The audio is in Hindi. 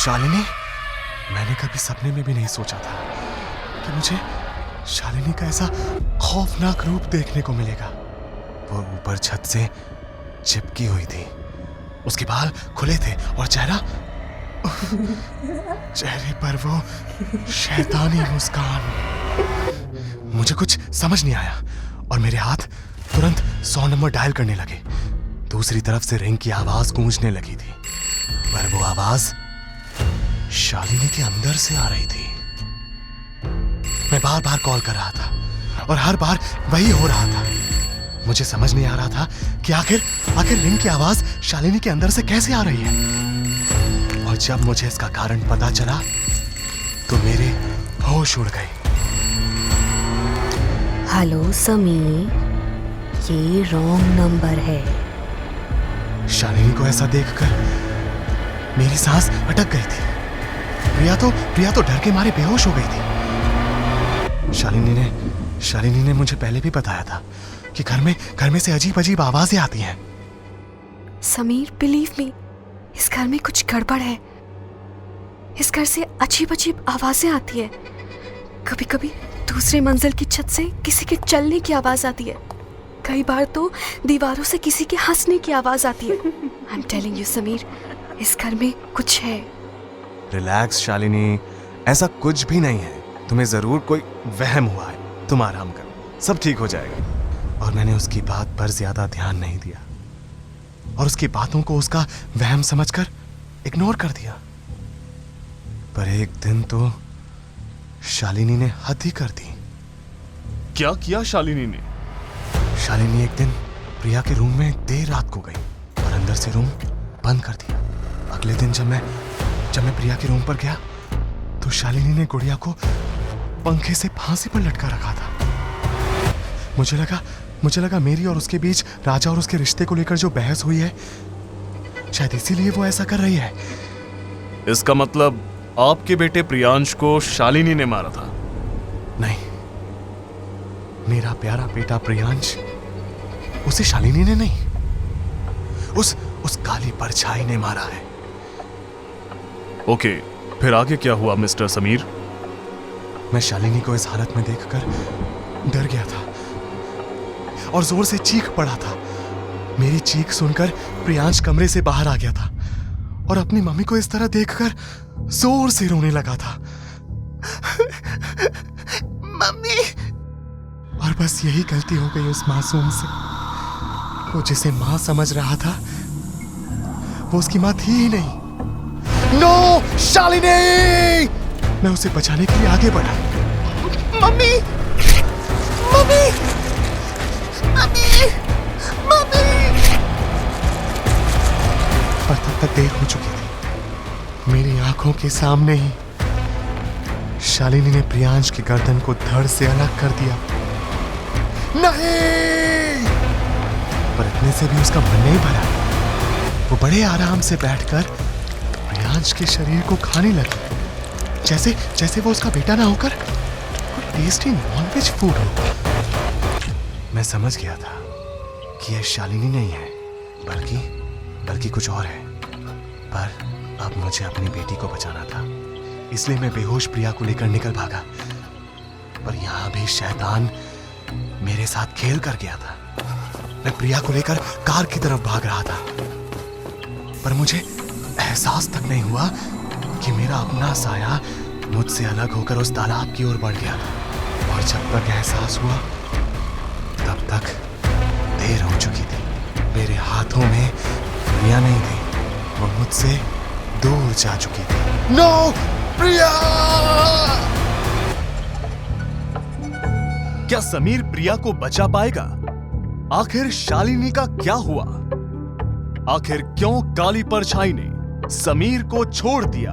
शालिनी, मैंने कभी सपने में भी नहीं सोचा था कि मुझे शालिनी का ऐसा खौफनाक रूप देखने को मिलेगा। वो ऊपर छत से चिपकी हुई थी, उसके बाल खुले थे और चेहरे पर वो शैतानी मुस्कान। मुझे कुछ समझ नहीं आया और मेरे हाथ तुरंत 100 नंबर डायल करने लगे। दूसरी तरफ से रिंग की आवाज गूंजने लगी थी, पर वो आवाज शालिनी के अंदर से आ रही थी। मैं बार बार कॉल कर रहा था और हर बार वही हो रहा था। मुझे समझ नहीं आ रहा था कि आखिर रिंग की आवाज शालिनी के अंदर से कैसे आ रही है। और जब मुझे इसका कारण पता चला तो मेरे होश उड़ गए। हेलो समीर, ये रॉन्ग नंबर है। शालिनी को ऐसा देखकर मेरी सांस अटक गई थी। प्रिया तो डर के मारे बेहोश हो गई थी। शालिनी ने मुझे पहले भी बताया था कि घर में से अजीब अजीब आवाजें आती हैं। समीर, बिलीव मी, इस घर में कुछ गड़बड़ है। इस घर से अजीब अजीब आवाजें आती है। कभी कभी दूसरे मंजिल की छत से किसी के चलने की आवाज आती है। कई बार तो दीवारों से किसी के हंसने की आवाज आती है। I am telling you Sameer, इस घर में कुछ है। रिलैक्स शालिनी, ऐसा कुछ भी नहीं है। तुम्हें जरूर कोई वहम हुआ है। तुम आराम करो, सब ठीक हो जाएगा। और मैंने उसकी बात पर ज्यादा ध्यान नहीं दिया और उसकी बातों को उसका वहम समझकर इग्नोर कर दिया। पर एक दिन तो शालिनी ने हद ही कर दी। क्या किया शालिनी ने? शालिनी एक दिन प्रिया के रूम में देर रात को गई और अंदर से रूम बंद कर दिया। अगले दिन जब मैं प्रिया के रूम पर गया तो शालिनी ने गुड़िया को पंखे से फांसी पर लटका रखा था। मुझे लगा मेरी और उसके बीच राजा और उसके रिश्ते को लेकर जो बहस हुई है, शायद इसीलिए वो ऐसा कर रही है। इसका मतलब आपके बेटे प्रियांश को शालिनी ने मारा था? नहीं, मेरा प्यारा बेटा प्रियांश, उसे शालिनी ने नहीं, उस काली परछाई ने मारा है। ओके, फिर आगे क्या हुआ मिस्टर समीर? मैं शालिनी को इस हालत में देखकर डर गया था और जोर से चीख पड़ा था। मेरी चीख सुनकर प्रियांश कमरे से बाहर आ गया था और अपनी मम्मी को इस तरह देखकर जोर से रोने लगा था। मम्मी! और बस यही गलती हो गई उस मासूम से। वो जिसे मां समझ रहा था वो उसकी मां थी ही नहीं। नो शालिनी! मैं उसे बचाने के लिए आगे बढ़ा। मम्मी! मम्मी! मम्मी! मम्मी! पर तब तक देर हो चुकी थी। मेरी आंखों के सामने ही शालिनी ने प्रियांश की गर्दन को धड़ से अलग कर दिया। नहीं! पर इतने से भी उसका मन नहीं भरा। वो बड़े आराम से बैठकर प्रियांश के शरीर को खाने लगी, जैसे वो उसका बेटा ना होकर कोई टेस्टी नॉनवेज फूड हो। मैं समझ गया था कि यह शालिनी नहीं है, बल्कि कुछ और है। पर अब मुझे अपनी बेटी को बचाना था, इसलिए मैं बेहोश प्रिया को लेकर निकल भागा। पर यहां भी शैतान मेरे साथ खेल कर गया था। मैं प्रिया को लेकर कार की तरफ भाग रहा था, पर मुझे एहसास तक नहीं हुआ कि मेरा अपना साया मुझसे अलग होकर उस तालाब की ओर बढ़ गया। और जब तक एहसास हुआ तब तक देर हो चुकी थी। मेरे हाथों में प्रिया नहीं थी, वो मुझसे दूर जा चुकी थी। नो प्रिया! क्या समीर प्रिया को बचा पाएगा? आखिर शालिनी का क्या हुआ? आखिर क्यों काली परछाई ने समीर को छोड़ दिया?